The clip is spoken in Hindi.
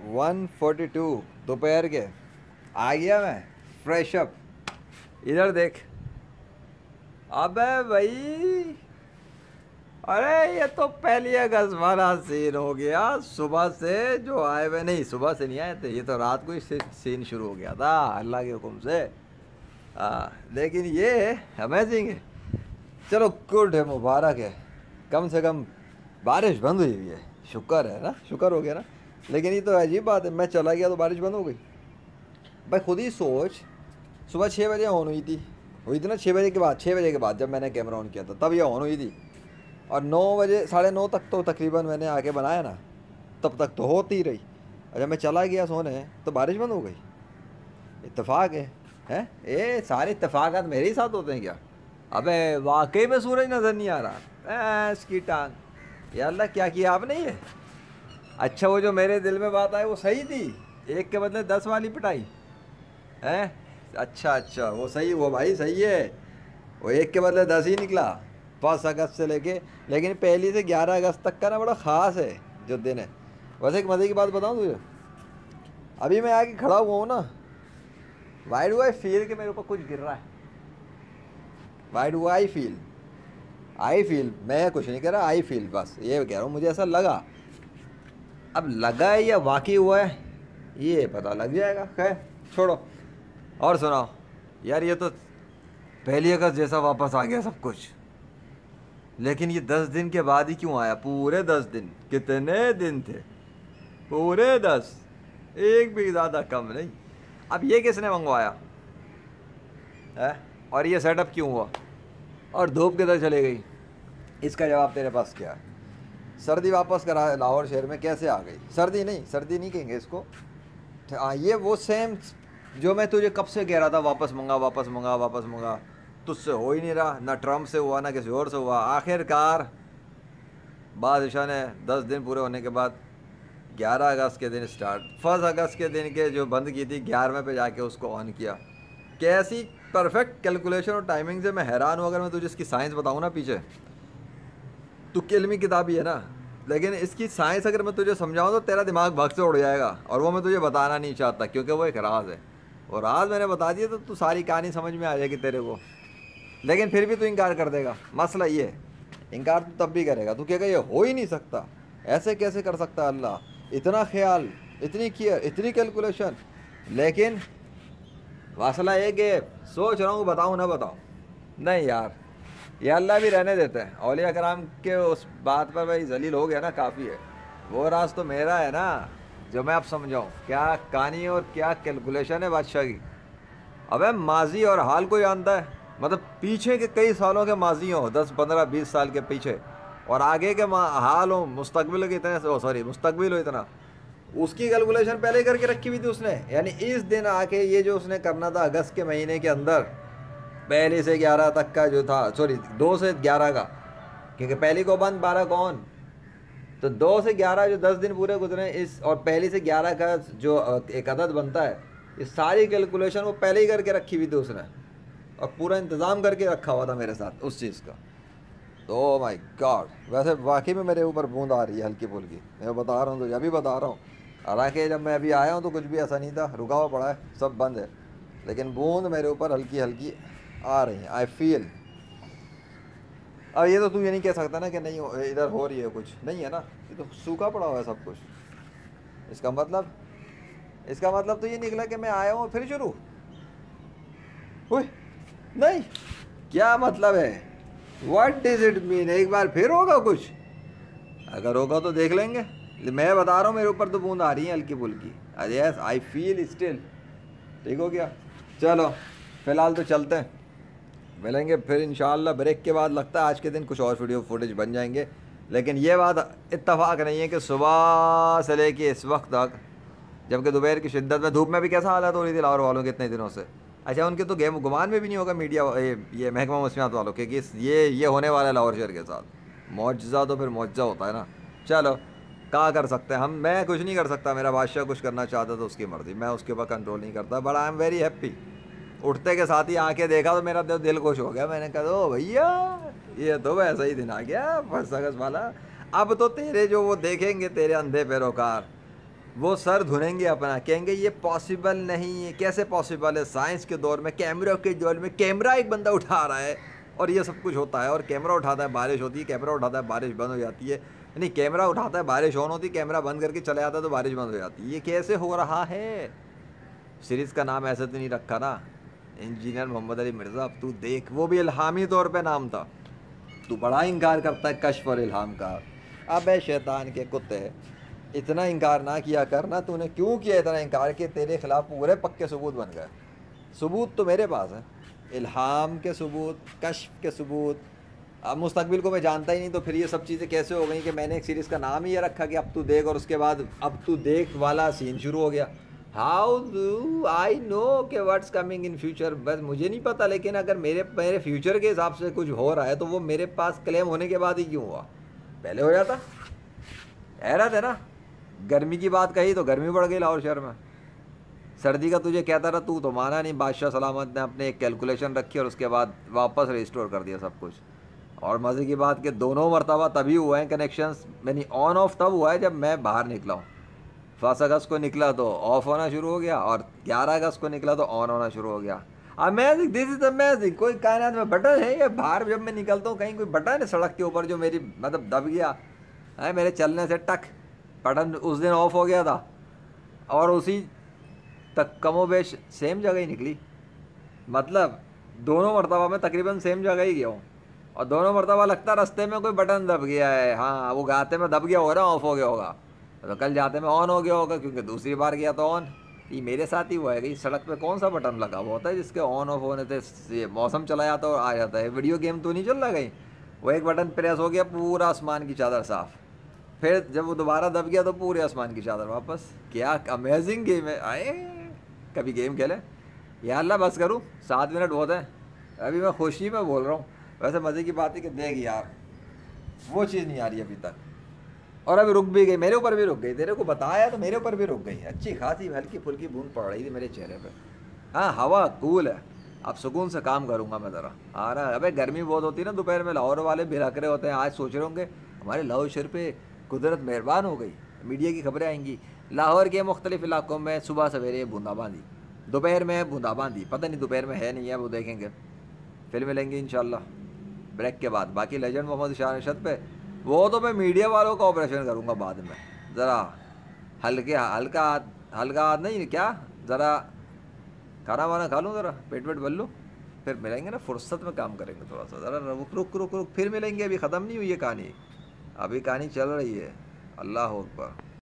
1:42 दोपहर के। आ गया मैं फ्रेश अप। इधर देख। अबे भाई, अरे ये तो 1 अगस्त वाला सीन हो गया। सुबह से जो आए हुए, नहीं सुबह से नहीं आए थे, ये तो रात को ही सीन शुरू हो गया था अल्लाह के हुक्म से। लेकिन ये अमेजिंग है। चलो गुड है, मुबारक है। कम से कम बारिश बंद हुई हुई है, शुक्र है ना, शुक्र हो गया ना। लेकिन ये तो अजीब बात है, मैं चला गया तो बारिश बंद हो गई। भाई खुद ही सोच, सुबह 6 बजे ऑन हुई थी ना, 6 बजे के बाद, 6 बजे के बाद जब मैंने कैमरा ऑन किया था तब ये ऑन हुई थी। और 9 बजे 9:30 तक तो तकरीबन मैंने आके बनाया ना, तब तक तो होती ही रही। और जब मैं चला गया सोने तो बारिश बंद हो गई। इत्तेफाक है, हैं? ये सारे इत्तेफाकात मेरे ही साथ होते हैं क्या? अबे वाकई में सूरज नज़र नहीं आ रहा, इसकी टांग। या अल्लाह, क्या किया आपने ये? अच्छा, वो जो मेरे दिल में बात आई वो सही थी, 1 के बदले 10 वाली पिटाई है। अच्छा अच्छा, वो सही, वो भाई सही है। वो 1 के बदले 10 ही निकला 5 अगस्त से लेके। लेकिन 1 से 11 अगस्त तक का ना बड़ा ख़ास है जो दिन है। वैसे एक मज़े की बात बताऊँ तुझे, अभी मैं आके खड़ा हुआ हूँ ना, वाई डू आई फील कि मेरे ऊपर कुछ गिर रहा है। वाई डू आई फील, मैं कुछ नहीं कह रहा, आई फील, बस ये कह रहा हूँ, मुझे ऐसा लगा। अब लगा है या वाकई हुआ है ये पता लग जाएगा। खैर छोड़ो, और सुनाओ यार। ये तो 1 अगस्त जैसा वापस आ गया सब कुछ। लेकिन ये 10 दिन के बाद ही क्यों आया? पूरे 10 दिन, कितने दिन थे? पूरे 10, एक भी ज़्यादा कम नहीं। अब ये किसने मंगवाया है? और ये सेटअप क्यों हुआ? और धूप किधर चले गई? इसका जवाब तेरे पास क्या है? सर्दी वापस करा लाहौर शहर में कैसे आ गई? सर्दी नहीं कहेंगे इसको। हाँ, ये वो सेम जो मैं तुझे कब से कह रहा था, वापस मंगा। तुझसे हो ही नहीं रहा, ना ट्रम्प से हुआ ना किसी और से हुआ। आखिरकार बादशाह ने 10 दिन पूरे होने के बाद 11 अगस्त के दिन स्टार्ट, 1 अगस्त के दिन के जो बंद की थी 11वें पे जाके उसको ऑन किया। कैसी परफेक्ट कैलकुलेशन और टाइमिंग से मैं हैरान हूँ। अगर मैं तुझे इसकी साइंस बताऊँ ना पीछे, तू इल्मी किताब ही है ना, लेकिन इसकी साइंस अगर मैं तुझे समझाऊँ तो तेरा दिमाग भग से उड़ जाएगा। और वो मैं तुझे बताना नहीं चाहता क्योंकि वो एक राज है। और राज मैंने बता दिया तो तू सारी कहानी समझ में आ जाएगी तेरे को। लेकिन फिर भी तू इनकार कर देगा। मसला ये है, इनकार तू तब भी करेगा, तू कहेगा ये हो ही नहीं सकता, ऐसे कैसे कर सकता अल्लाह, इतना ख्याल, इतनी केयर, इतनी कैलकुलेशन। लेकिन मसला ये कि सोच रहा हूँ बताऊँ ना बताऊँ। नहीं यार, ये अल्लाह भी रहने देते हैं। औलिया कराम के उस बात पर भाई जलील हो गया ना, काफ़ी है। वो राज तो मेरा है ना जो मैं अब समझाऊँ। क्या कहानी और क्या कैलकुलेशन है बादशाह की। अबे माजी और हाल को जानता है, मतलब पीछे के कई सालों के माजी हो, 10 15 20 साल के पीछे, और आगे के हाल हो, मुस्तकबिल के इतने, सॉरी मुस्तकबिल हो इतना, उसकी कैलकुलेशन पहले ही करके रखी हुई थी उसने। यानी इस दिन आके ये जो उसने करना था अगस्त के महीने के अंदर, 1 से 11 तक का जो था, सॉरी 2 से 11 का, क्योंकि 1 को बंद 12 को ऑन, तो 2 से 11 जो 10 दिन पूरे गुजरे इस, और 1 से 11 का जो एक अदद बनता है, ये सारी कैलकुलेशन वो पहले ही करके रखी हुई थी उसने, और पूरा इंतज़ाम करके रखा हुआ था मेरे साथ उस चीज़ का। तो माय गॉड, वैसे वाकई में मेरे ऊपर बूंद आ रही है हल्की फुल्की, मैं बता रहा हूँ तो अभी बता रहा हूँ। हालांकि जब मैं अभी आया हूँ तो कुछ भी ऐसा नहीं था, रुका हुआ पड़ा है, सब बंद है, लेकिन बूंद मेरे ऊपर हल्की हल्की आ रही है। I feel. अब ये तो तू ये नहीं कह सकता ना कि नहीं इधर हो रही है, कुछ नहीं है ना, ये तो सूखा पड़ा हुआ है सब कुछ। इसका मतलब तो ये निकला कि मैं आया हूँ फिर शुरू हुई। नहीं, क्या मतलब है? What does it mean? एक बार फिर होगा कुछ? अगर होगा तो देख लेंगे। मैं बता रहा हूँ मेरे ऊपर तो बूंद आ रही है हल्की फुल्की। Yes I feel still. ठीक हो गया, चलो फिलहाल तो चलते हैं, मिलेंगे फिर इंशाल्लाह ब्रेक के बाद। लगता है आज के दिन कुछ और वीडियो फुटेज बन जाएंगे। लेकिन ये बात इत्तफाक नहीं है कि सुबह से लेके इस वक्त तक, जबकि दोपहर की शिद्दत में धूप में भी कैसा हालत हो रही थी लाहौर वालों के इतने दिनों से। अच्छा, उनके तो गेम गुमान में भी नहीं होगा मीडिया, ये महकमा मौसमियात वालों के, कि ये होने वाला है लाहौर शहर के साथ। मुआजिज़ा तो फिर मुआजिज़ा होता है ना। चलो क्या कर सकते हैं हम, मैं कुछ नहीं कर सकता। मेरा बादशाह कुछ करना चाहता तो उसकी मर्ज़ी, मैं उसके ऊपर कंट्रोल नहीं करता। But I am very happy. उठते के साथ ही आके देखा तो मेरा दिल खुश हो गया। मैंने कहा ओ भैया, ये तो वैसा ही दिन आ गया 1 अगस्त वाला। अब तो तेरे जो वो देखेंगे तेरे अंधे पैरोकार, वो सर धुनेंगे अपना, कहेंगे ये पॉसिबल नहीं है, कैसे पॉसिबल है, साइंस के दौर में, कैमरा के दौर में कैमरा एक बंदा उठा रहा है और ये सब कुछ होता है। और कैमरा उठाता है बारिश होती है, कैमरा उठाता है बारिश बंद हो जाती है, नहीं कैमरा उठाता है बारिश ऑन होती है, कैमरा बंद करके चले जाता है तो बारिश बंद हो जाती है। ये कैसे हो रहा है? सीरीज़ का नाम ऐसे तो नहीं रखा ना, इंजीनियर मोहम्मद अली मिर्ज़ा। अब तू देख, वो भी इल्हामी तौर पे नाम था, तू बड़ा इनकार करता है कश्फ और इल्हाम का। अबे शैतान के कुत्ते, इतना इनकार ना किया करना। तूने क्यों किया इतना इनकार कि तेरे खिलाफ पूरे पक्के सबूत बन गए? सबूत तो मेरे पास है, इल्हाम के सबूत, कश्फ के सबूत। अब मुस्तकबिल को मैं जानता ही नहीं, तो फिर ये सब चीज़ें कैसे हो गई कि मैंने एक सीरीज़ का नाम ही ये रखा कि अब तू देख, और उसके बाद अब तू देख वाला सीन शुरू हो गया। हाउ डू आई नो कि व्हाट्स कमिंग इन फ्यूचर? बस मुझे नहीं पता, लेकिन अगर मेरे मेरे फ्यूचर के हिसाब से कुछ हो रहा है तो वो मेरे पास क्लेम होने के बाद ही क्यों हुआ? पहले हो जाता। हैरत है ना, गर्मी की बात कही तो गर्मी बढ़ गई लाहौर शहर में, सर्दी का तुझे कहता रहा, तू तो माना नहीं। बादशाह सलामत ने अपने एक कैलकुलेशन रखी और उसके बाद वापस रिस्टोर कर दिया सब कुछ। और मज़े की बात कि दोनों मरतबा तभी हुआ है कनेक्शंस, यानी ऑन ऑफ तब हुआ है जब मैं बाहर निकला हूँ। 5 अगस्त को निकला तो ऑफ होना शुरू हो गया, और 11 अगस्त को निकला तो ऑन होना शुरू हो गया। Amazing, this is amazing. कोई कायनात में बटन है या बाहर जब मैं निकलता हूँ कहीं कोई बटन है सड़क के ऊपर जो मेरी मतलब दब गया है, मेरे चलने से टक बटन उस दिन ऑफ हो गया था, और उसी तक कमोबेश सेम जगह ही निकली। मतलब दोनों मरतबा में तकरीबन सेम जगह ही गया हूँ, और दोनों मरतबा लगता रास्ते में कोई बटन दब गया है। हाँ, वो गाते में दब गया होगा ना, ऑफ हो गया होगा, तो कल जाते में ऑन हो गया होगा, क्योंकि दूसरी बार गया तो ऑन। ये मेरे साथ ही हुआ है कि सड़क पे कौन सा बटन लगा हुआ होता है जिसके ऑन ऑफ होने से मौसम चला जाता है और आ जाता है। वीडियो गेम तो नहीं चल रहा कहीं, वो एक बटन प्रेस हो गया, पूरा आसमान की चादर साफ, फिर जब वो दोबारा दब गया तो पूरे आसमान की चादर वापस। क्या अमेजिंग गेम है। आए कभी गेम खेले या अल्लाह, बस करूँ 7 मिनट बहुत है, अभी मैं खुशी में बोल रहा हूँ। वैसे मज़े की बात है कि देख यार, वो चीज़ नहीं आ रही अभी तक, और अभी रुक भी गई, मेरे ऊपर भी रुक गई। तेरे को बताया तो मेरे ऊपर भी रुक गई, अच्छी खासी हल्की फुल्की बूंद पड़ रही थी मेरे चेहरे पे। हाँ, हवा कूल है, अब सुकून से काम करूँगा मैं ज़रा। आ रहा है, अबे गर्मी बहुत होती है ना दोपहर में, लाहौर वाले भिड़क रहे होते हैं। आज सोच रहे होंगे हमारे लाहौर शहर पे कुदरत मेहरबान हो गई, मीडिया की खबरें आएंगी लाहौर के मुख्तलिफ इलाकों में सुबह सवेरे बूंदाबांदी, दोपहर में बूंदाबांदी। पता नहीं दोपहर में है नहीं है, वो देखेंगे, फिर मिलेंगे इंशाल्लाह ब्रेक के बाद। बाकी लेजेंड मोहम्मद शाह रिशद पे वो तो मैं मीडिया वालों का ऑपरेशन करूँगा बाद में, ज़रा हल्का हाथ नहीं, क्या ज़रा खाना वाना खा लूँ, ज़रा पेट वेट भर लूँ, फिर मिलेंगे ना, फुर्सत में काम करेंगे थोड़ा सा। ज़रा रुक रुक रुक रुक, फिर मिलेंगे, अभी ख़त्म नहीं हुई है कहानी, अभी कहानी चल रही है। अल्लाह अकबर।